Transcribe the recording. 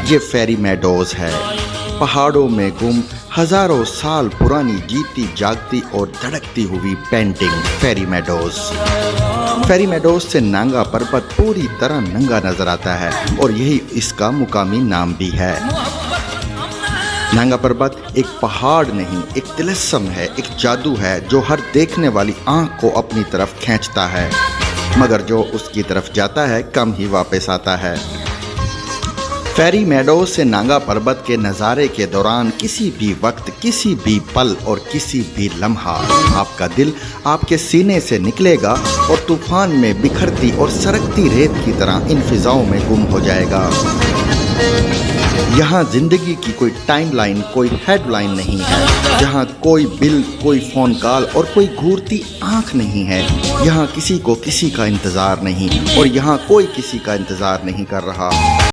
یہ ferry Meadows ہے، پہاڑوں میں گم ہزاروں سال پرانی جیتی جاگتی اور دھڑکتی ہوئی painting fairy meadows. Fairy meadows سے نانگا پربت پوری طرح ننگا نظر آتا ہے اور یہی اس کا مقامی نام بھی ہے۔ نانگا پربت ایک پہاڑ نہیں، ایک طلسم ہے، ایک جادو ہے جو ہر دیکھنے والی آنکھ کو اپنی طرف کھینچتا ہے، مگر جو اس کی طرف جاتا ہے کم ہی واپس آتا ہے۔ فیری میڈوز سے نانگا پربت کے نظارے کے دوران کسی بھی وقت، کسی بھی پل اور کسی بھی لمحہ آپ کا دل آپ کے سینے سے نکلے گا اور طوفان میں بکھرتی اور سرکتی ریت کی طرح ان فضاؤں میں گم ہو جائے گا۔ یہاں زندگی کی کوئی ٹائم لائن، کوئی ہیڈ لائن نہیں ہے، جہاں کوئی بل، کوئی فون کال اور کوئی گھورتی آنکھ نہیں ہے۔ یہاں کسی کو کسی کا انتظار نہیں اور یہاں کوئی کسی کا انتظار نہیں کر رہا۔